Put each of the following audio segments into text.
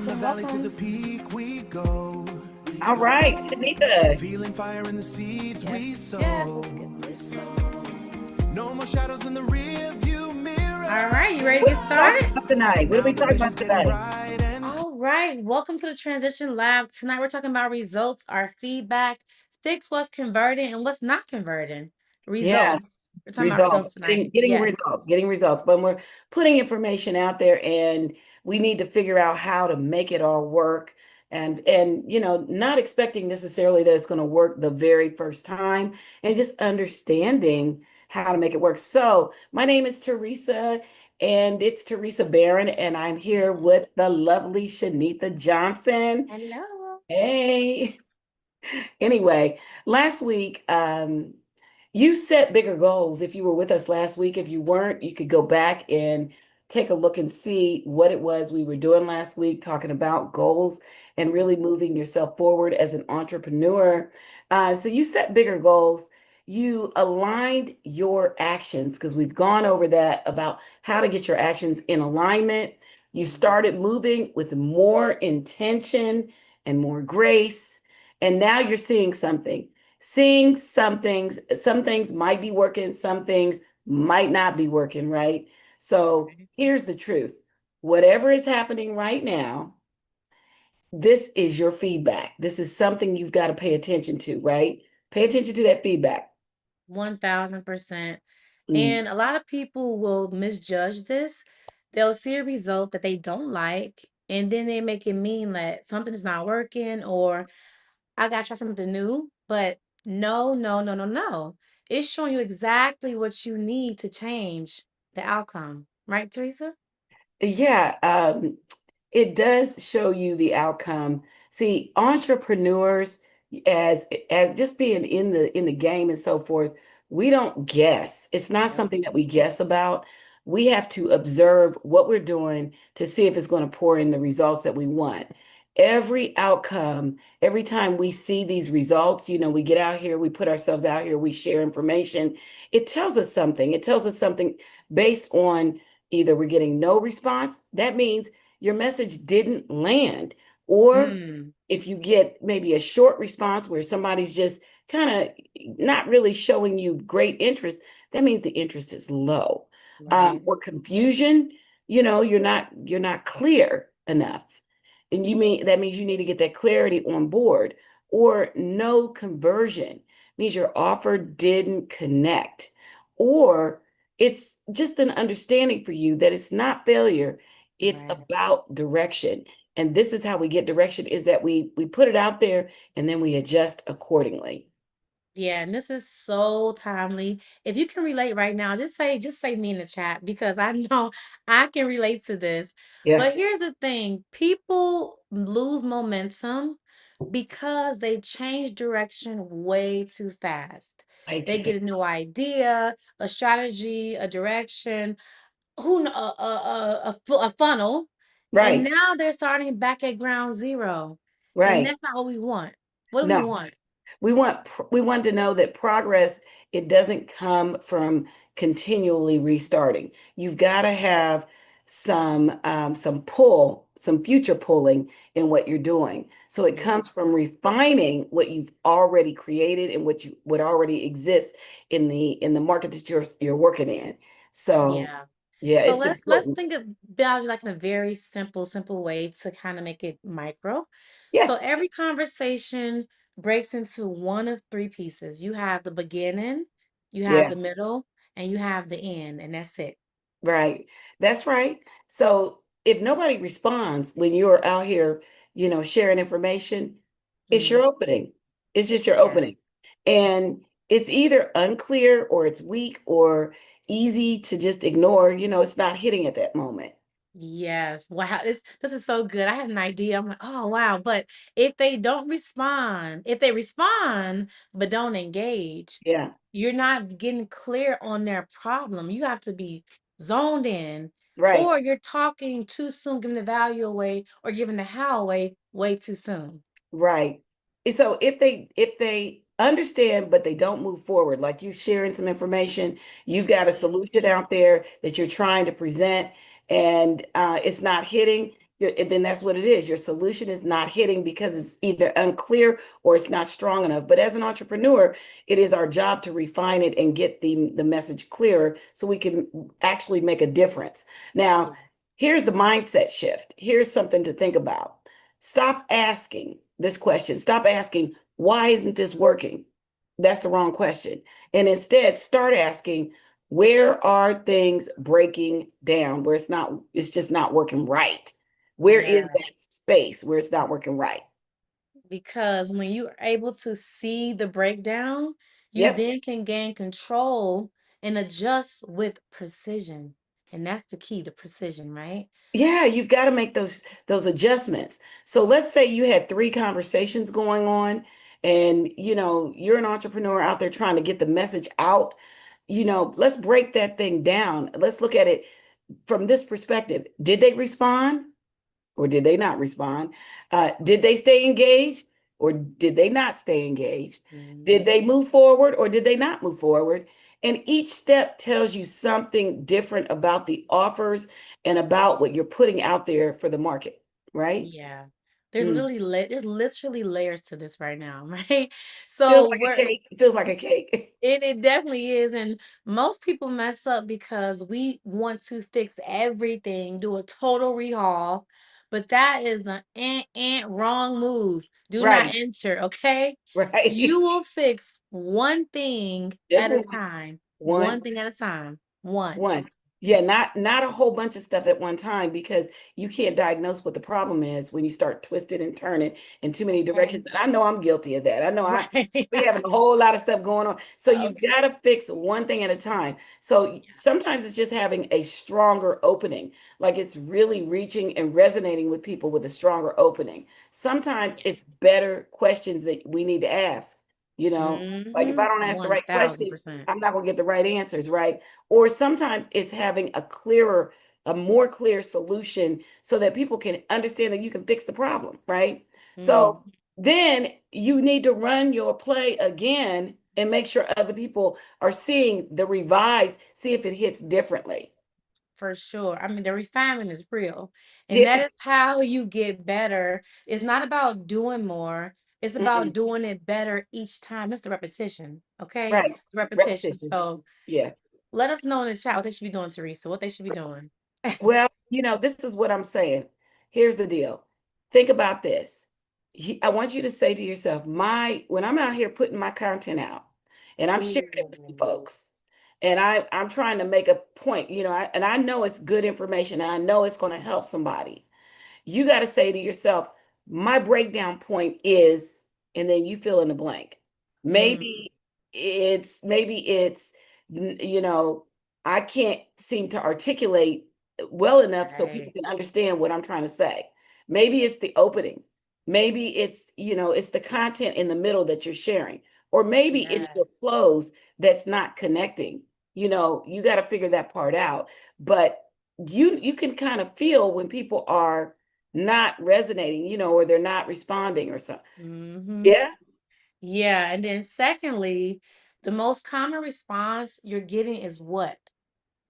From the valley to the peak we go. All right, Shanita. Feeling fire in the seeds we Yes, yes, sow. let's get this. No more shadows in the rear view All mirror. right, you ready to What get are we talking started? about tonight? What are Now we the talking vision's about getting today? bright and All right, welcome to the Transition Lab. Tonight we're talking about results, our feedback, fix what's converting and what's not converting. Yeah, Results. We're talking about results, results tonight. getting Yes. results, getting results. But we're putting information out there, and we need to figure out how to make it all work. And not expecting necessarily that it's going to work the very first time, and just understanding how to make it work. So, my name is Teresa, and it's Teresa Barron, and I'm here with the lovely Shanita Johnson. Hello. Hey. Anyway, last week, you set bigger goals. If you were with us last week, if you weren't, you could go back and take a look and see what it was we were doing last week, talking about goals and really moving yourself forward as an entrepreneur. So you set bigger goals. You aligned your actions because we've gone over that about how to get your actions in alignment. You started moving with more intention and more grace. And now you're seeing some things might be working, some things might not be working, right? So here's the truth. Whatever is happening right now, this is your feedback. This is something you've got to pay attention to, right? Pay attention to that feedback. 1000%. Mm. And a lot of people will misjudge this. They'll see a result that they don't like, and then they make it mean that something is not working or I gotta try something new. But no, no, no, no, no. It's showing you exactly what you need to change the outcome. Right, Teresa? Yeah, it does show you the outcome. See, entrepreneurs, as just being in the game and so forth, we don't guess. It's not Yep. something that we guess about. We have to observe what we're doing to see if it's going to pour in the results that we want. Every outcome, every time we see these results, we get out here, we put ourselves out here, we share information. It tells us something. It tells us something based on either we're getting no response, that means your message didn't land. Or Mm, if you get maybe a short response where somebody's just kind of not really showing you great interest, that means the interest is low. right. Or confusion, you're not clear enough. And you mean that means you need to get that clarity on board. Or no conversion means your offer didn't connect. Or it's just an understanding for you that it's not failure, it's Right. about direction. And this is how we get direction is that we put it out there and then we adjust accordingly. Yeah, and this is so timely. If you can relate right now, just say me in the chat because I know I can relate to this. Yeah, But here's the thing, people lose momentum because they change direction way too fast. way too They fast. get a new idea, a strategy, a direction, a funnel, and Right, now they're starting back at ground zero. And right. that's not what we want. What do we No, want? we want to know that progress, it doesn't come from continually restarting. You've got to have some pull, some future pulling in what you're doing. So it Yeah. comes from refining what you've already created and what already exists in the market that you're working in. So Yeah. yeah, So it's let's important. think about it like in a very simple way to kind of make it micro. Yeah, So every conversation breaks into one of three pieces. You have the beginning, you have yeah. the middle, and you have the end, and that's it. Right. That's right. So if nobody responds when you're out here, sharing information, it's Mm, your opening. It's just your yeah. opening. And it's either unclear or it's weak or easy to just ignore, it's not hitting at that moment. Yes. Wow. This is so good. I had an idea. I'm like, oh wow. But if they respond but don't engage, Yeah. you're not getting clear on their problem. You have to be zoned in, Right. or you're talking too soon, giving the value away or giving the how away way too soon. Right. And so if they understand but they don't move forward, like you sharing some information, you've got a solution out there that you're trying to present and it's not hitting, then that's what it is. Your solution is not hitting because it's either unclear or it's not strong enough. But as an entrepreneur, it is our job to refine it and get the message clearer so we can actually make a difference. Now, here's the mindset shift. Here's something to think about. Stop asking this question. Stop asking, why isn't this working? That's the wrong question. And instead, start asking, where are things breaking down where it's just not working right? Where is Yeah. that space where it's not working right? Because when you're able to see the breakdown, you Yep. then can gain control and adjust with precision. And that's the key, the precision, right? Yeah, you've got to make those adjustments. So let's say you had three conversations going on and you're an entrepreneur out there trying to get the message out. Let's break that thing down. Let's look at it from this perspective. Did they respond or did they not respond? Did they stay engaged or did they not stay engaged? Did they move forward or did they not move forward? And each step tells you something different about the offers and about what you're putting out there for the market, right? Yeah. There's Mm. literally layers to this right now, right? Feels So like a cake. It feels like a cake. it definitely is. And most people mess up because we want to fix everything, do a total rehaul, but that is the wrong move. Do not Right, enter, okay? right. You will fix one thing Just at a one, time. one. One thing at a time. One. One. Yeah, not a whole bunch of stuff at one time because you can't diagnose what the problem is when you start twisting and turning in too many Okay. directions. And I know I'm guilty of that. I know Right. we having a whole lot of stuff going on. So you've Okay. got to fix one thing at a time. So sometimes it's just having a stronger opening, like it's really reaching and resonating with people with a stronger opening. Sometimes it's better questions that we need to ask, like if Mm-hmm. I don't ask the right question, 1000%. I'm not going to get the right answers, right? Or sometimes it's having a more clear solution so that people can understand that you can fix the problem, right? So Mm. then you need to run your play again and make sure other people are seeing the revised, see if it hits differently. For sure. I mean, the refinement is real. And that Yeah, is how you get better. It's not about doing more, it's about mm-mm, doing it better each time. It's the repetition. Okay. right. Repetition. Repetition. So Yeah. let us know in the chat what they should be doing, Teresa, what they should be doing. Well, this is what I'm saying. Here's the deal. Think about this. I want you to say to yourself, when I'm out here putting my content out and I'm sharing it with some Ooh. folks, and I'm trying to make a point, and I know it's good information and I know it's going to help somebody. You got to say to yourself, my breakdown point is, and then you fill in the blank. Mm, Maybe it's, you know, I can't seem to articulate well enough so people right. can understand what I'm trying to say. Maybe it's the opening. Maybe it's the content in the middle that you're sharing. Or maybe it's Yeah. your flows that's not connecting. You got to figure that part out. But you can kind of feel when people are not resonating, or they're not responding or something. Mm-hmm. Yeah, Yeah. And then secondly, the most common response you're getting is what?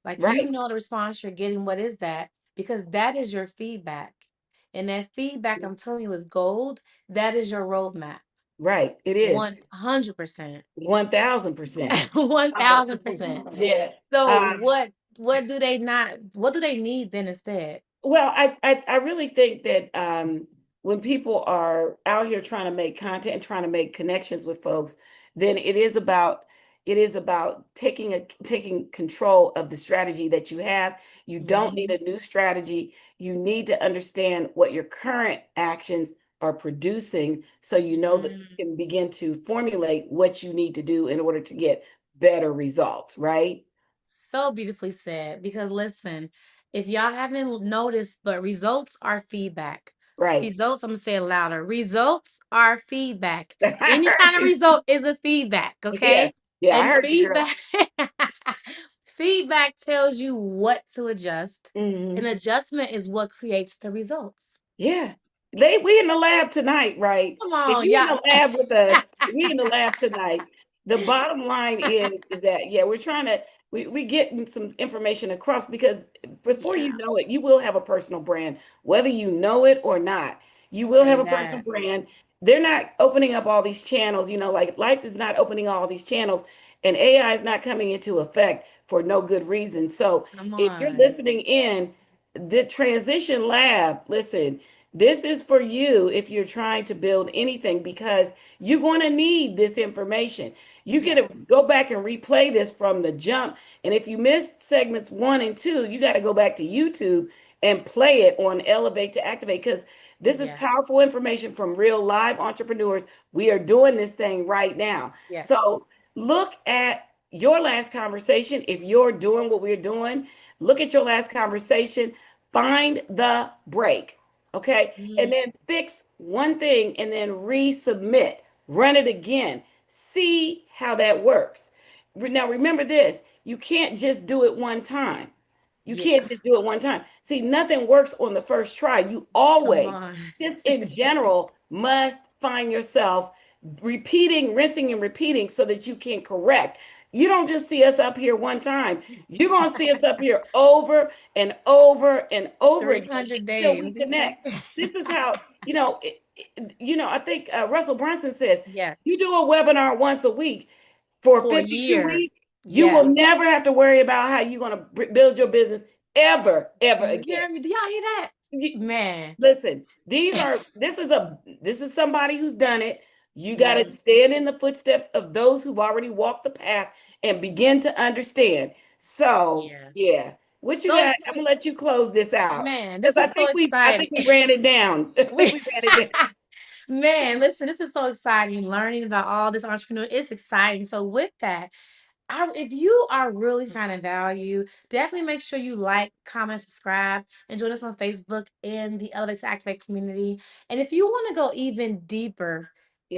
Like right, the response you're getting, what is that? Because that is your feedback. And that feedback, I'm telling you, is gold. That is your roadmap. right. It is 100%. 1000%. 1000%. Yeah. So Um, what do they not what do they need then instead? well, I really think that when people are out here trying to make content and trying to make connections with folks, then it is about taking control of the strategy that you have. You don't need Mhm. a new strategy. You need to understand what your current actions are producing so you know that Mm. you can begin to formulate what you need to do in order to get better results, right? So beautifully said. Because listen, if y'all haven't noticed, but results are feedback. Right. Results, I'm gonna say it louder. Results are feedback. I Any heard kind of you. result is a feedback, Yes. okay? Yeah, I And heard you, girl. feedback feedback tells you what to adjust, and Mhm. adjustment is what creates the results. Yeah. We in the lab tonight, right? Come If on, you in yeah. the lab with us, we in the lab tonight. The bottom line is that yeah, we're trying to we getting some information across because before Yeah. you know it, you will have a personal brand, whether you know it or not. You will Say have a personal that. brand. They're not opening up all these channels, like life is not opening all these channels, and AI is not coming into effect for no good reason. So Come if you're on. listening in, the Transition Lab, listen, this is for you if you're trying to build anything because you're going to need this information. You get Yes. to go back and replay this from the jump. And if you missed segments 1 and 2, you got to go back to YouTube and play it on Elevate to Activate because this is Yes. powerful information from real live entrepreneurs. We are doing this thing right now. Yes. So look at your last conversation. If you're doing what we're doing, look at your last conversation, find the break, okay? And Mhm. then fix one thing and then resubmit, run it again, see how that works. Now, remember this, you can't just do it one time. You Yeah. can't just do it one time. See, nothing works on the first try. You Come always, on. just in general, must find yourself repeating, rinsing, and repeating so that you can correct. You don't just see us up here one time. You're going to see us up here over and over and over again 300 until days. we What you say? connect. This is how, I think Russell Brunson says, Yes. you do a webinar once a week for For a 52 year. weeks, you will Yes. never have to worry about how you're going to build your business ever You again. hear me? Do y'all hear that? You- Man. Listen, this is somebody who's done it. You got to Mhm. stand in the footsteps of those who've already walked the path and begin to understand. So, Yes. yeah, what you So got? I'm excited. gonna let you close this out Man, because this is so I exciting. think we ran it down. I think We we ran it down. Man, listen, this is so exciting learning about all this entrepreneur. It's exciting. So with that, if you are really finding value, definitely make sure you like, comment, subscribe, and join us on Facebook in the Elevate to Activate community. And if you want to go even deeper,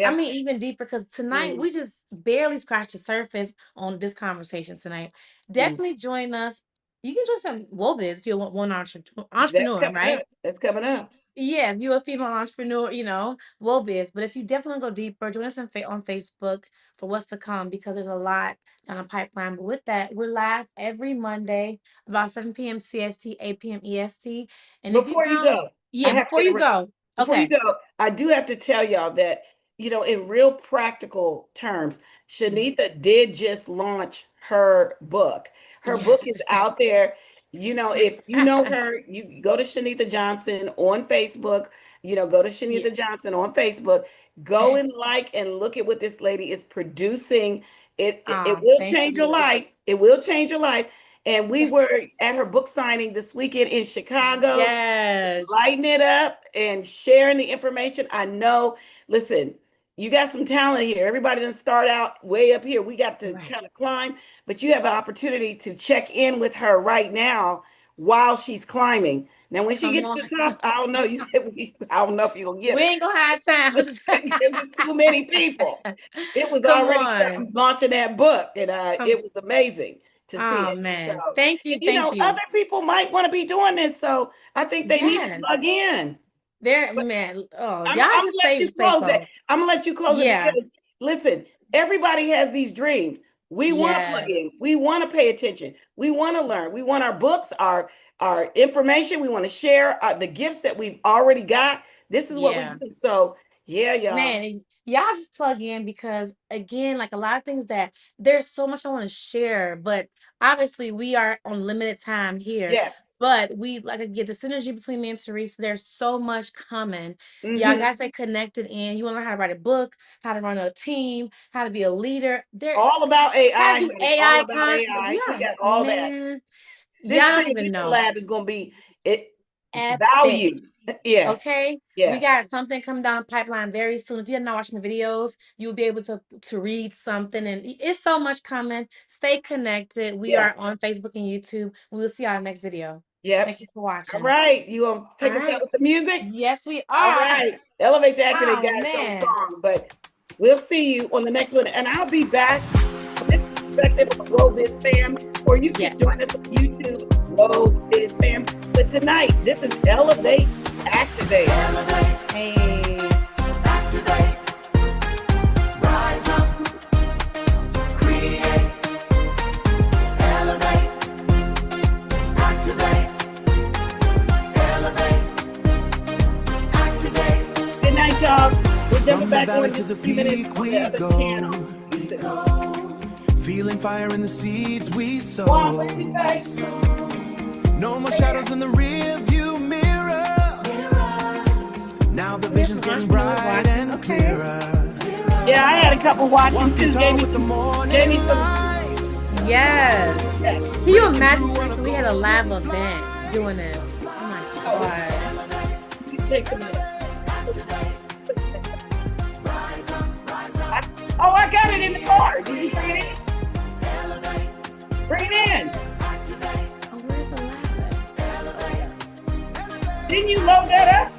I Yeah. mean, even deeper, because tonight Mm, we just barely scratched the surface on this conversation tonight. mm. Definitely join us. You can join some Wobiz if you're one That's entrepreneur, coming right? up. That's coming up. Yeah, if you're a female entrepreneur, will be. But if you definitely go deeper, join us on Facebook for what's to come because there's a lot down the pipeline. But with that, we're live every Monday about 7 p.m. CST, 8 p.m. EST. And if you Before you down, go, I yeah, have before to you interrupt. go, Before you okay. go, I do have to tell y'all that, in real practical terms, Mhm. Shanitha did just launch her book. Her book Yes. is out there. If you know her, you go to Shanitha Johnson on Facebook, go to Yeah. Shanitha Johnson on Facebook, go and like and look at what this lady is producing. It will Thank change your you. life. It will change your life. And we were at her book signing this weekend in Chicago, Yes. lighting it up and sharing the information. I know, listen, you got some talent here. Everybody doesn't start out way up here. We got to Right. kind of climb, but you have an opportunity to check in with her right now while she's climbing. Now, when she Come gets to on. the top, I don't know. I don't know if you're gonna get We her ain't gonna have time. because it's too many people. It was Come already on. something launching that book, and it Come. was amazing to see Oh it. So, man. Thank you. and Thank you. other people might want to be doing this, so I think they need to Yes. plug in. There, man. Oh, I'm, y'all I'm gonna just let you stay close it. close. I'm gonna let you close it Yeah. because listen, everybody has these dreams. We want to plug Yes. in. We want to pay attention. We want to learn. We want our books, our information. We want to share the gifts that we've already got. This is what we Yeah. do. So yeah, y'all. Man, y'all just plug in because again, like a lot of things that there's so much I want to share, but obviously we are on limited time here. Yes. But we like to get the synergy between me and Teresa. There's so much coming. Y'all Hmm. guys stay connected in. You want to learn how to write a book, how to run a team, how to be a leader. There, All about how to AI, do honey. All AI about content. AI. We Yeah, got all that. man. This Y'all don't even transition know. lab is gonna be it Epic. value. Yes. Okay, we Yes. got something coming down the pipeline very soon. If you're not watching the videos, you'll be able to read something, and it's so much coming. Stay connected. We are Yes. on Facebook and YouTube. We will see y'all in the next video. Yep. Thank you for All watching. right. You gonna All take us out right. with the music? Yes, we All are. right. Elevate to Activate, Oh guys, no man. song, but we'll see you on the next one. And I'll be back from this perspective of Whoa Biz Fam, or you Yes. can join us on YouTube, Whoa Biz Fam. But tonight, this is Elevate Activate. Elevate, Hey. activate, rise up, create. Elevate, activate. plug it From the back valley in to just the a few minutes peak on we the other go. channel. Feeling fire in the seeds we sow. Juan, what did you say? No more shadows in the rear view mirror. Now the vision's getting entrepreneurs bright watching. and Okay. clearer. Yeah, I had a couple watching Walking too. tall with the Gave morning me some. light. Yes. Yeah. Can you imagine, Teresa? We had a live event doing this. Oh my God. You take some of that. Oh, I got it in the car. Did you bring it in? Bring it in. Oh, where's the live? Didn't you load that up?